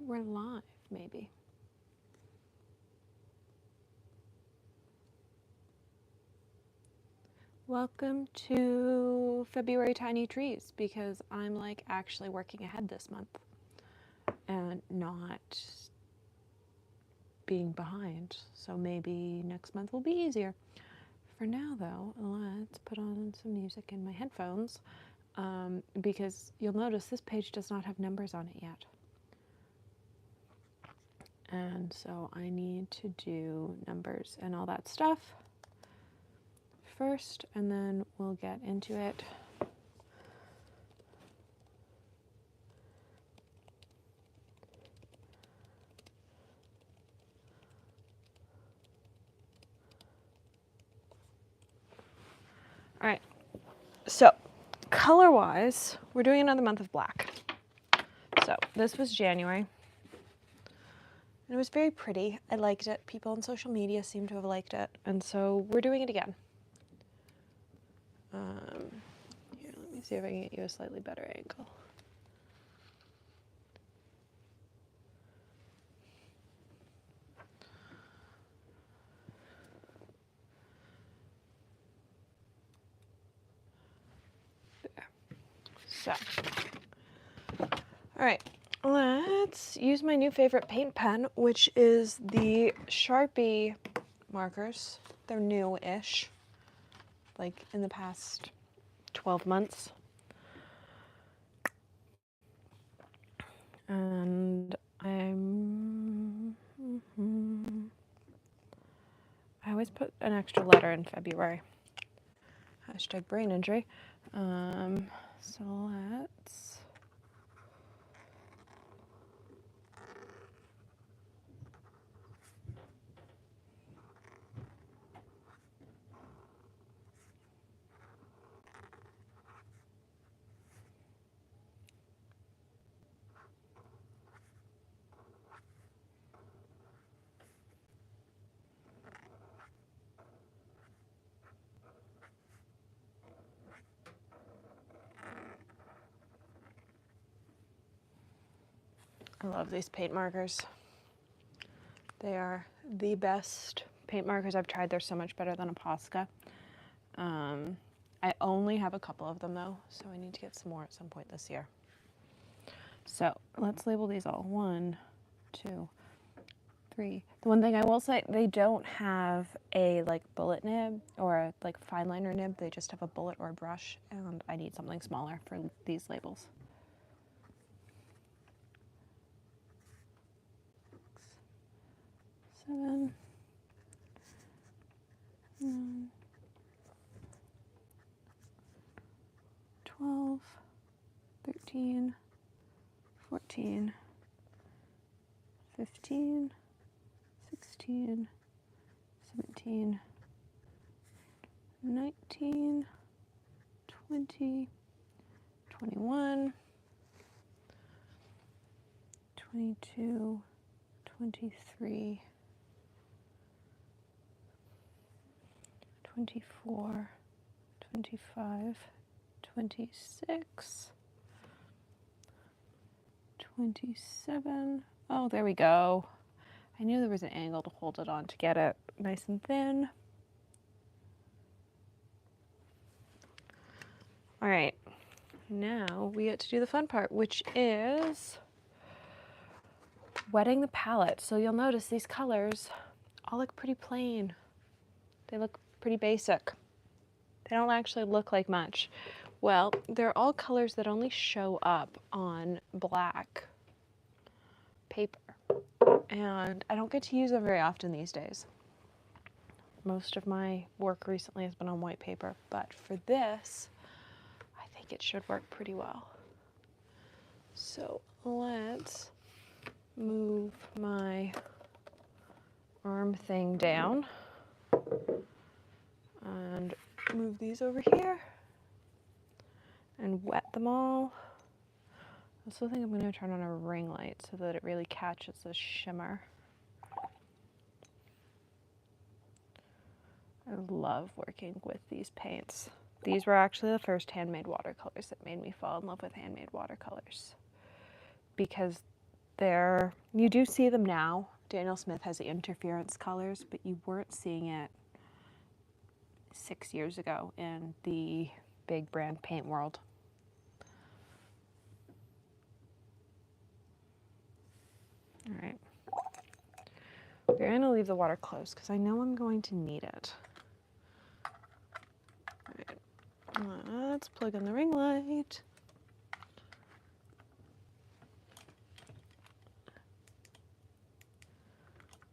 we're live, maybe. Welcome to February Tiny Trees, because I'm like actually working ahead this month and not being behind. So maybe next month will be easier. For now though, let's put on some music in my headphones, because you'll notice this page does not have numbers on it yet. And so I need to do numbers and all that stuff first, and then we'll get into it. All right, so color-wise, we're doing another month of black. So this was January. It was very pretty. I liked it. People on social media seem to have liked it. And so we're doing it again. Here, let me see if I can get you a slightly better angle. There. So, all right. Let's use my new favorite paint pen, which is the Sharpie markers. They're new-ish, like in the past 12 months. And I always put an extra letter in February. Hashtag brain injury. So let's... I love these paint markers. They are the best paint markers I've tried. They're so much better than a Posca. I only have a couple of them though, so I need to get some more at some point this year. So let's label these all. 1, 2, 3. The one thing I will say, they don't have a like bullet nib or a like fine liner nib. They just have a bullet or a brush, and I need something smaller for these labels. 7, 9, 12, 13, 14, 15, 16, 17, 19, 20, 21, 22, 23, 24, 25, 26, 27. Oh, there we go. I knew there was an angle to hold it on to get it nice and thin. All right, now we get to do the fun part, which is wetting the palette. So you'll notice these colors all look pretty plain. They look pretty basic. They don't actually look like much. Well, they're all colors that only show up on black paper. And I don't get to use them very often these days. Most of my work recently has been on white paper, but for this, I think it should work pretty well. So let's move my arm thing down and move these over here and wet them all. I also think I'm going to turn on a ring light so that it really catches the shimmer. I love working with these paints. These were actually the first handmade watercolors that made me fall in love with handmade watercolors, because You do see them now. Daniel Smith has the interference colors, but you weren't seeing it 6 years ago in the big brand paint world. All right. We're going to leave the water closed because I know I'm going to need it. All right. Let's plug in the ring light.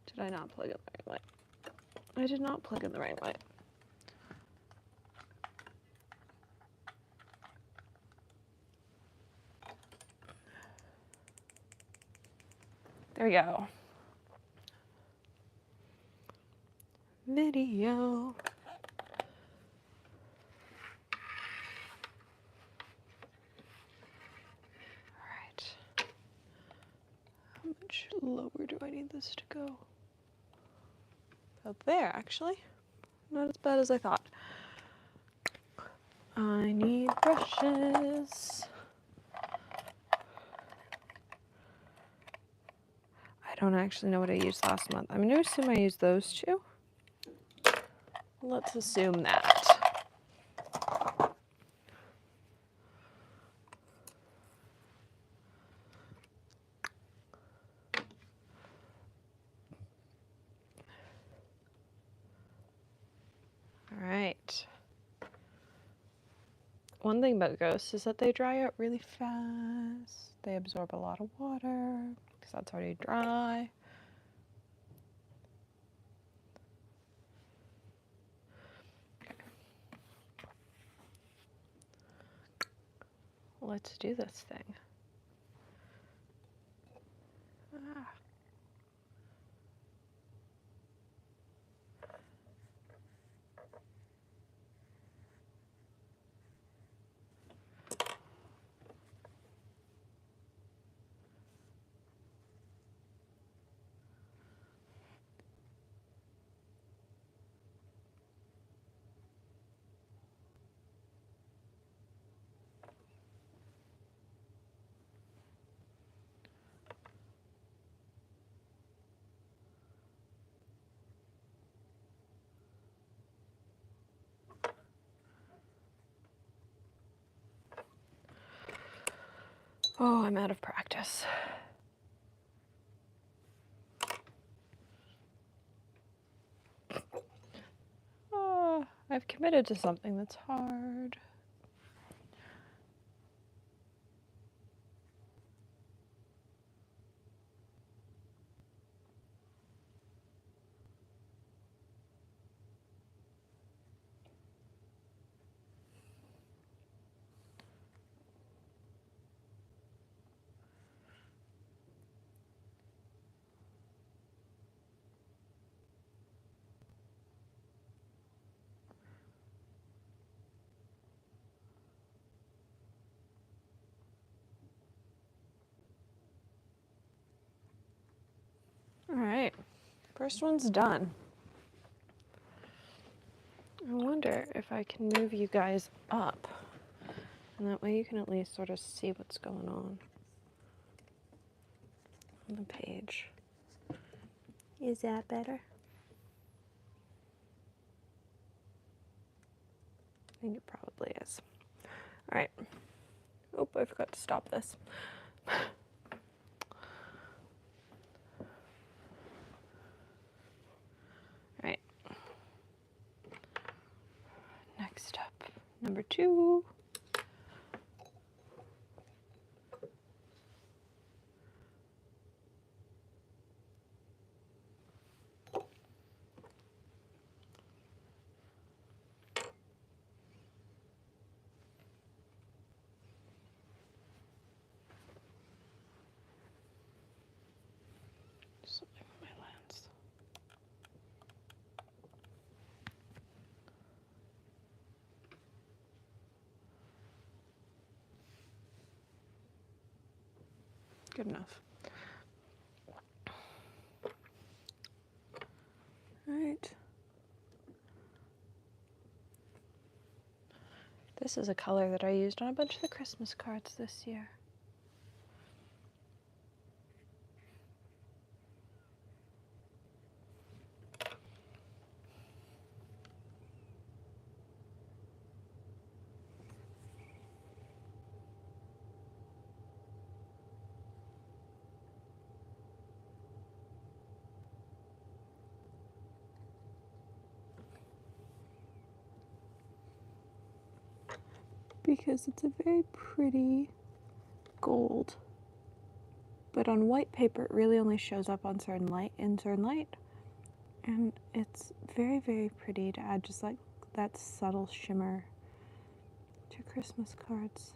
Did I not plug in the ring light? I did not plug in the ring light. There we go. Video. All right. How much lower do I need this to go? About there, actually. Not as bad as I thought. I need brushes. I don't actually know what I used last month. I'm going to assume I used those two. Let's assume that. All right. One thing about ghosts is that they dry out really fast. They absorb a lot of water because that's already dry. Let's do this thing. Ah. Oh, I'm out of practice. Oh, I've committed to something that's hard. All right, first one's done. I wonder if I can move you guys up, and that way you can at least sort of see what's going on the page. Is that better? I think it probably is. All right. Oh, I forgot to stop this. Right. Next up, number 2. Something with my lens. Good enough. All right. This is a color that I used on a bunch of the Christmas cards this year. because it's a very pretty gold. But on white paper, it really only shows up on certain light, in certain light. And it's very, very pretty to add just like that subtle shimmer to Christmas cards.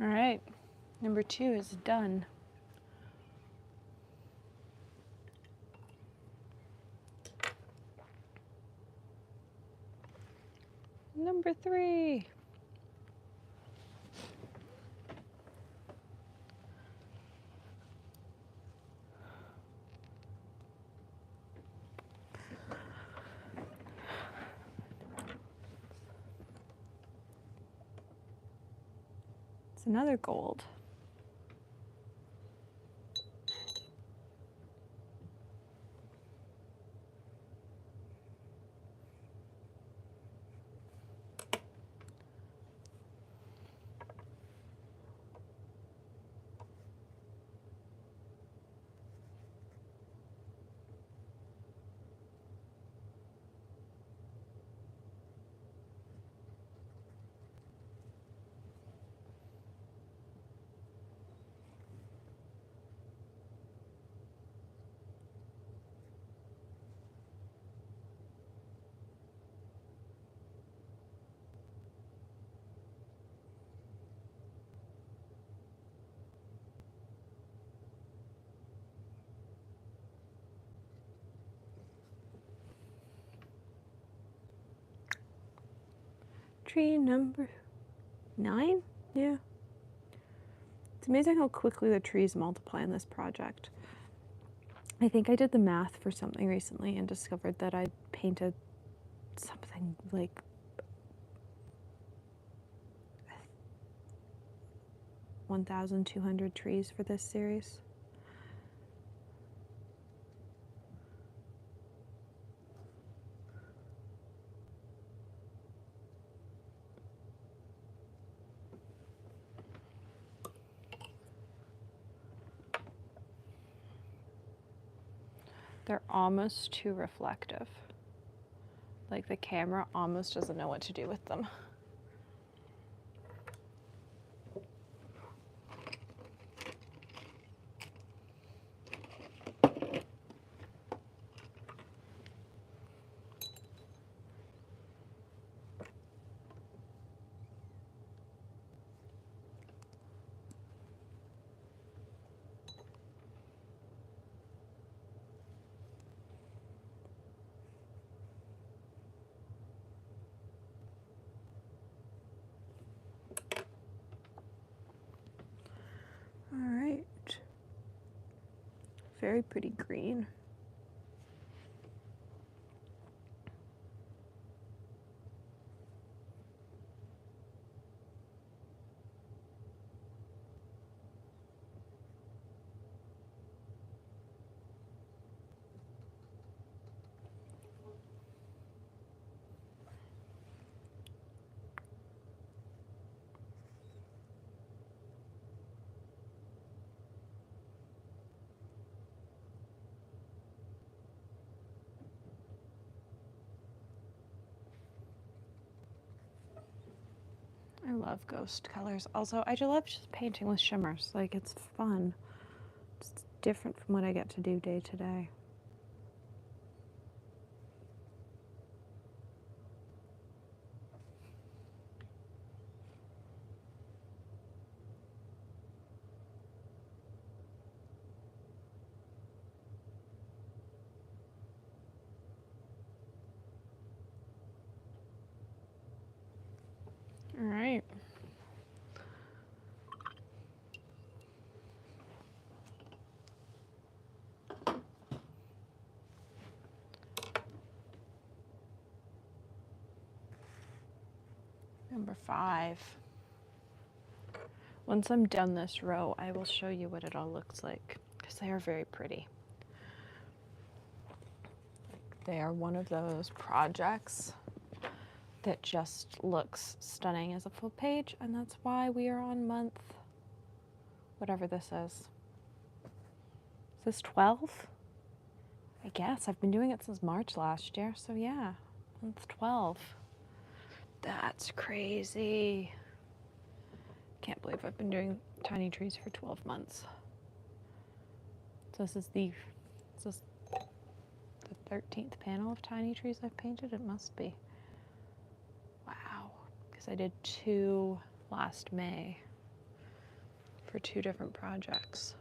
All right, number 2 is done. Number 3. It's another gold. Tree number 9? Yeah. It's amazing how quickly the trees multiply in this project. I think I did the math for something recently and discovered that I painted something like 1,200 trees for this series. They're almost too reflective. Like the camera almost doesn't know what to do with them. All right. Very pretty green. I love ghost colors. Also, I just love just painting with shimmers. Like, it's fun. It's different from what I get to do day to day. All right. Number 5. Once I'm done this row, I will show you what it all looks like, because they are very pretty. They are one of those projects that just looks stunning as a full page, and that's why we are on month, whatever this is. Is this 12? I guess. I've been doing it since March last year, so yeah, month 12. That's crazy. Can't believe I've been doing tiny trees for 12 months. So this is the 13th panel of tiny trees I've painted. It must be. Wow. Because I did 2 last May for 2 different projects.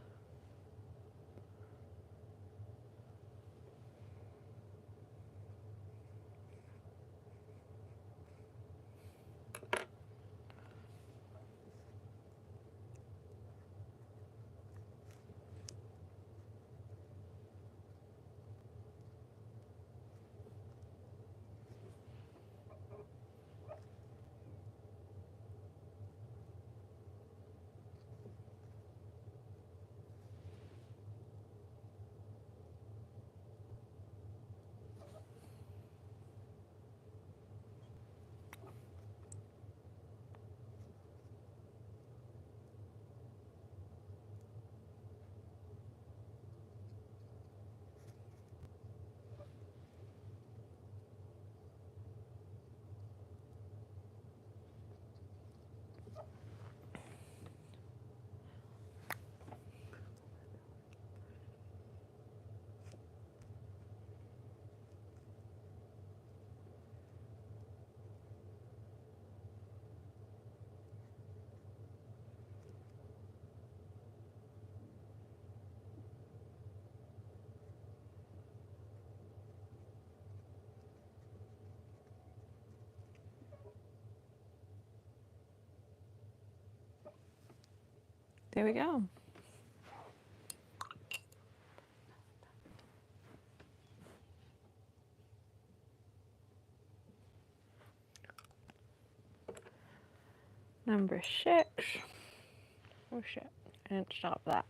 There we go. Number 6. Oh shit, I didn't stop that.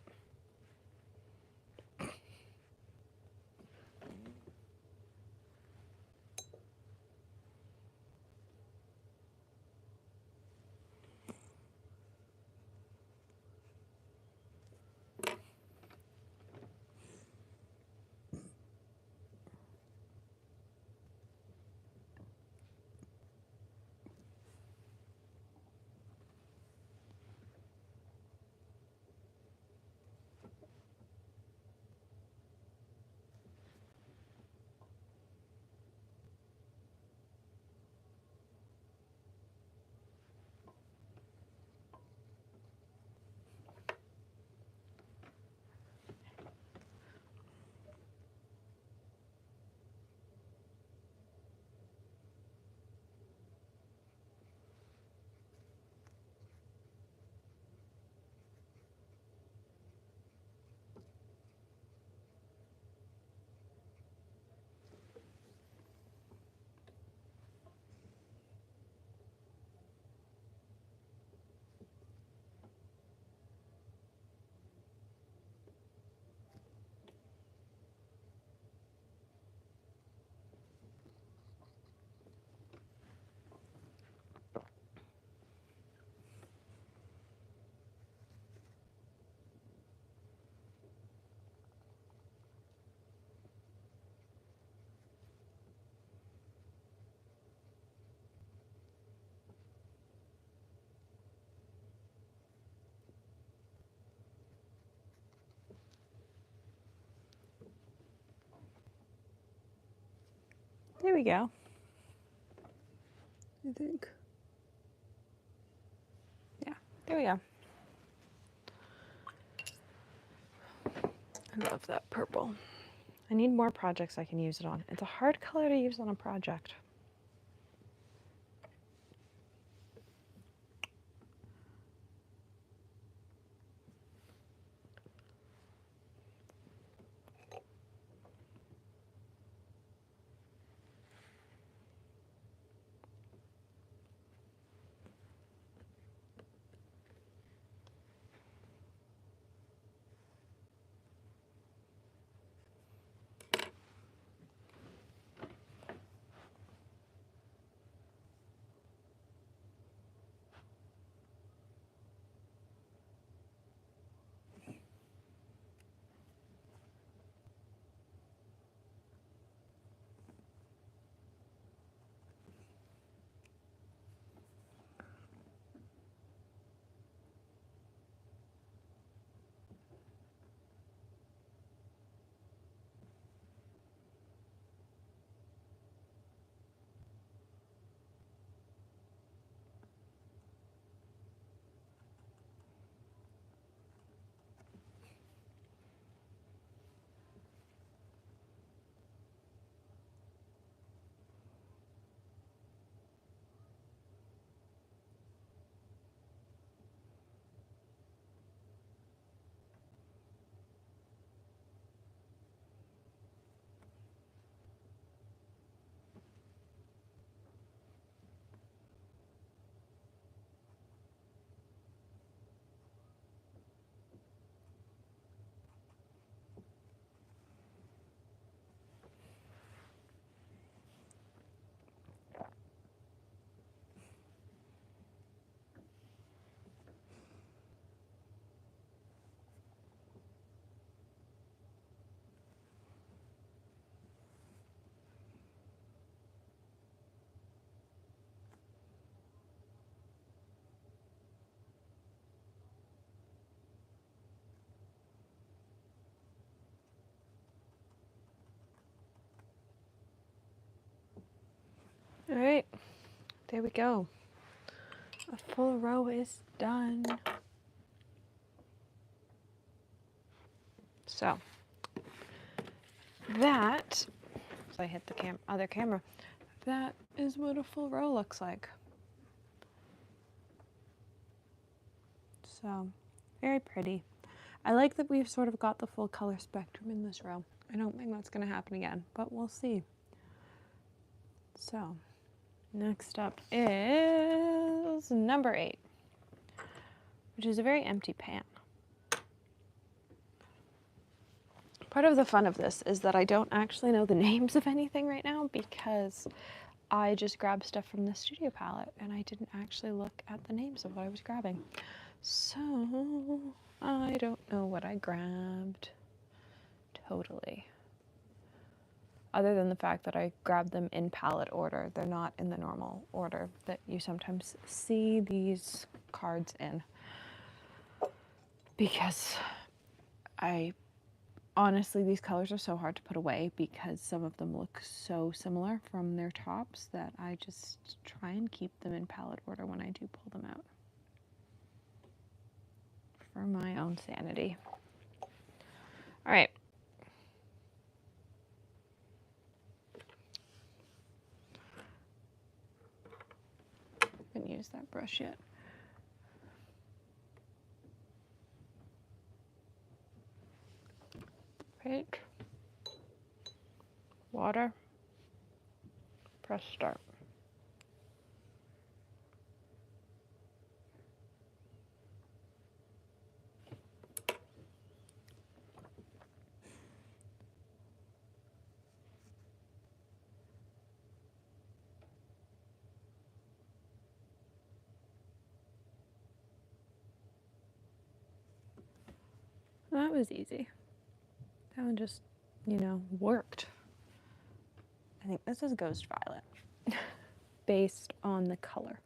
There we go. I think. Yeah, there we go. I love that purple. I need more projects I can use it on. It's a hard color to use on a project. All right, there we go. A full row is done. So that, so I hit the other camera, that is what a full row looks like. So very pretty. I like that we've sort of got the full color spectrum in this row. I don't think that's going to happen again, but we'll see. So next up is number 8, which is a very empty pan. Part of the fun of this is that I don't actually know the names of anything right now because I just grabbed stuff from the studio palette and I didn't actually look at the names of what I was grabbing. So I don't know what I grabbed totally. Other than the fact that I grabbed them in palette order. They're not in the normal order that you sometimes see these cards in. Because honestly, these colors are so hard to put away because some of them look so similar from their tops that I just try and keep them in palette order when I do pull them out. For my own sanity. All right. I haven't used that brush yet. Paint, water, press start. That was easy. That one just, worked. I think this is Ghost Violet, based on the color.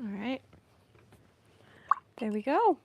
All right, there we go.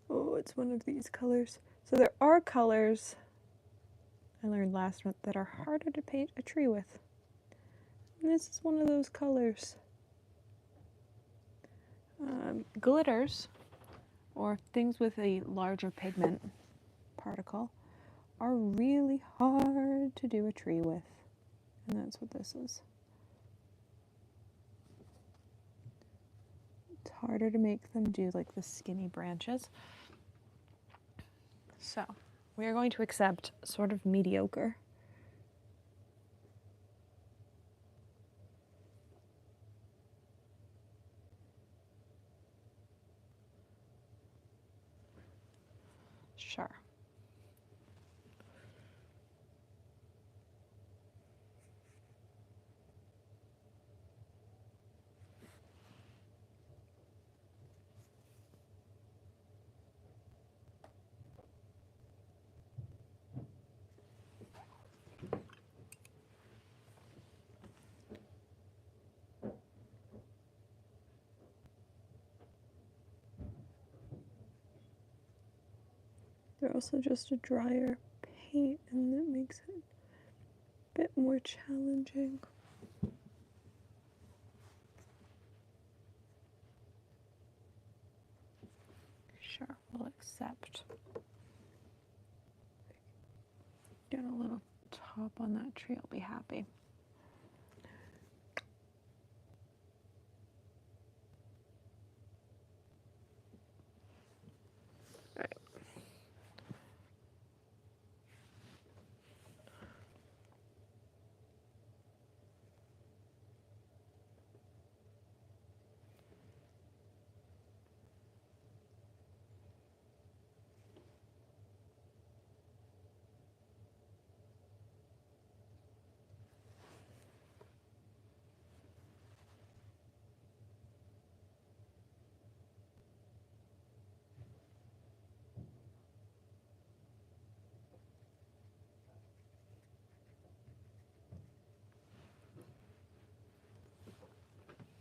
Oh, it's one of these colors. So there are colors I learned last month that are harder to paint a tree with. And this is one of those colors. Glitters, or things with a larger pigment particle, are really hard to do a tree with. And that's what this is. It's harder to make them do like the skinny branches. So we are going to accept sort of mediocre They're also just a drier paint, and it makes it a bit more challenging. Sure, we'll accept. Get a little top on that tree, I'll be happy.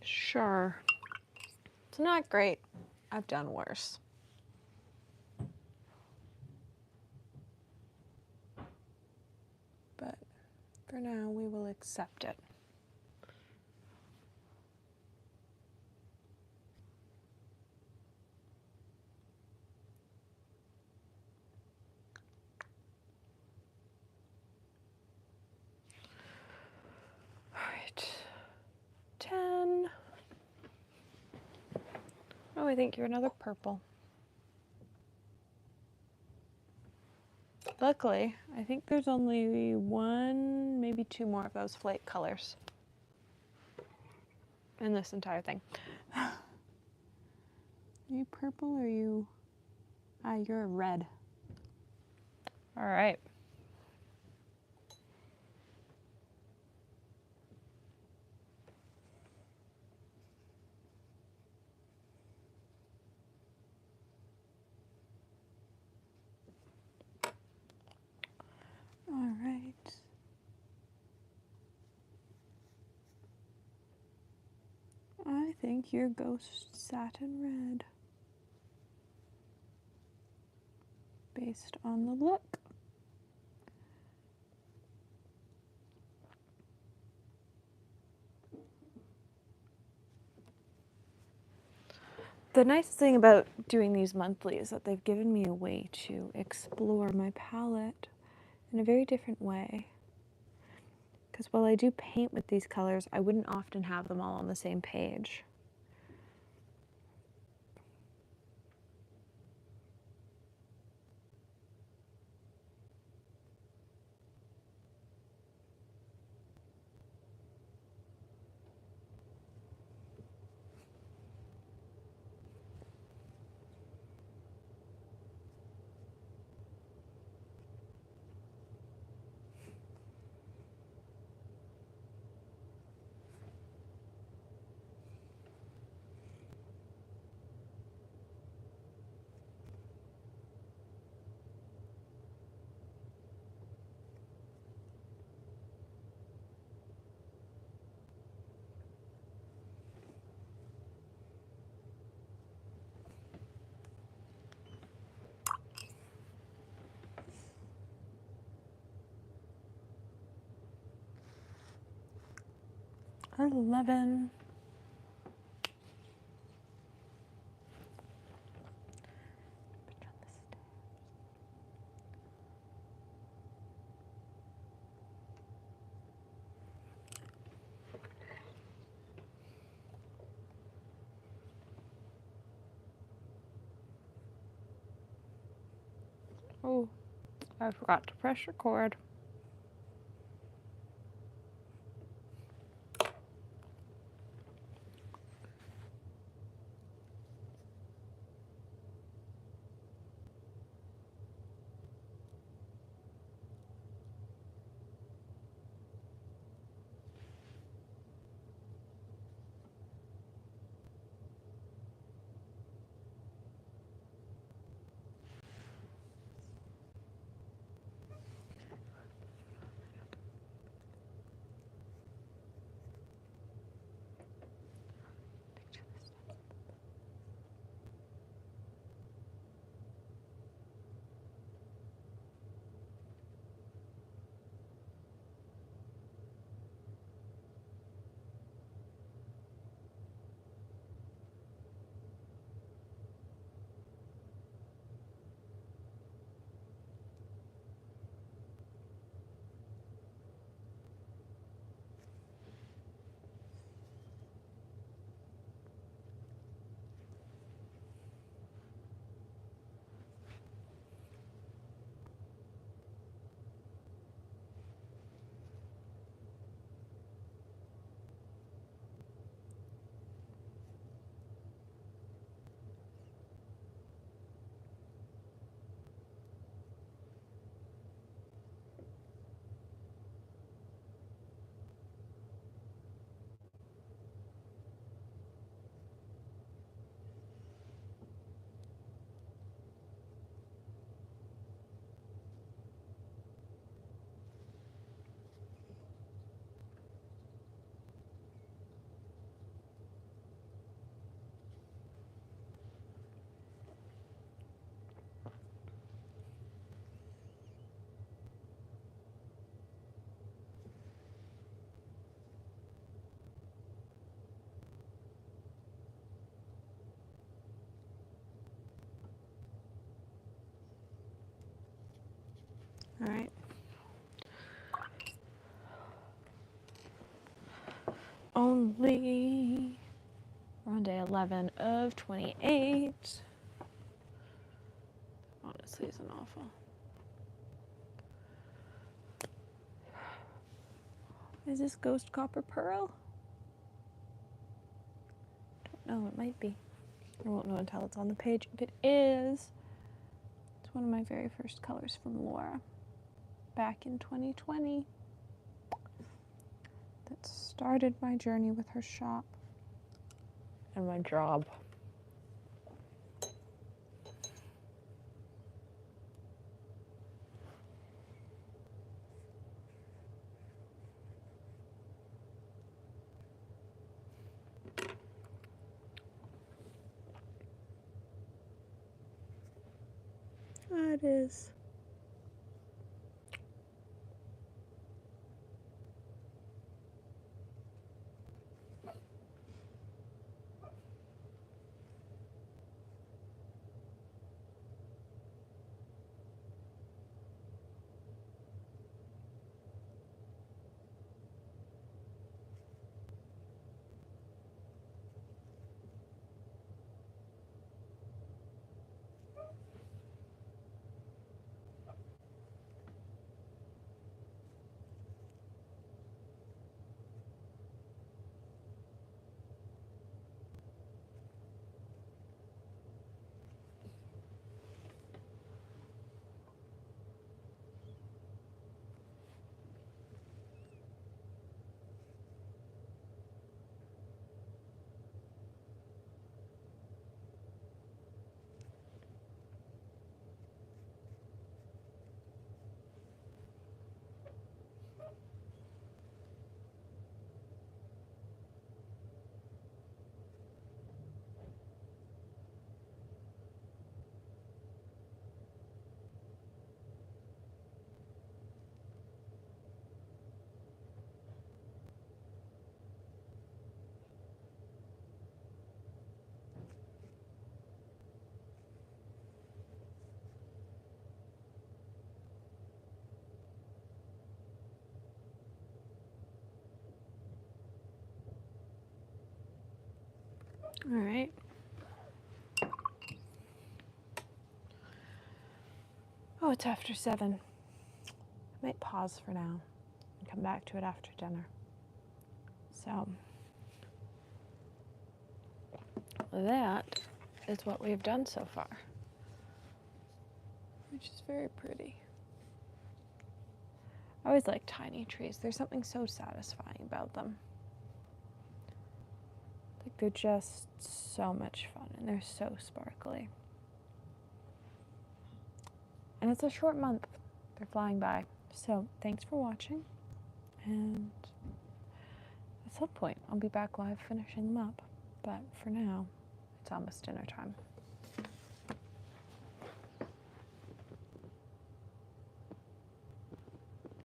Sure. It's not great. I've done worse. But for now, we will accept it. All right. 10. Oh, I think you're another purple. Luckily, I think there's only one, maybe two more of those flake colors in this entire thing. Are you purple or are you... Ah, you're a red. All right. All right. I think you're ghost satin red. Based on the look. The nice thing about doing these monthly is that they've given me a way to explore my palette in a very different way. Because while I do paint with these colors, I wouldn't often have them all on the same page. $11. Oh, I forgot to press record. All right. We're on day 11 of 28. Honestly, isn't awful. Is this Ghost Copper Pearl? Don't know, it might be. I won't know until it's on the page. If it is, it's one of my very first colors from Laura back in 2020 that started my journey with her shop and my job. That is. All right. Oh, it's after 7. I might pause for now and come back to it after dinner. So that is what we've done so far, which is very pretty. I always like tiny trees. There's something so satisfying about them. Like, they're just so much fun and they're so sparkly. And it's a short month. They're flying by. So thanks for watching, and at some point I'll be back live finishing them up. But for now, it's almost dinner time.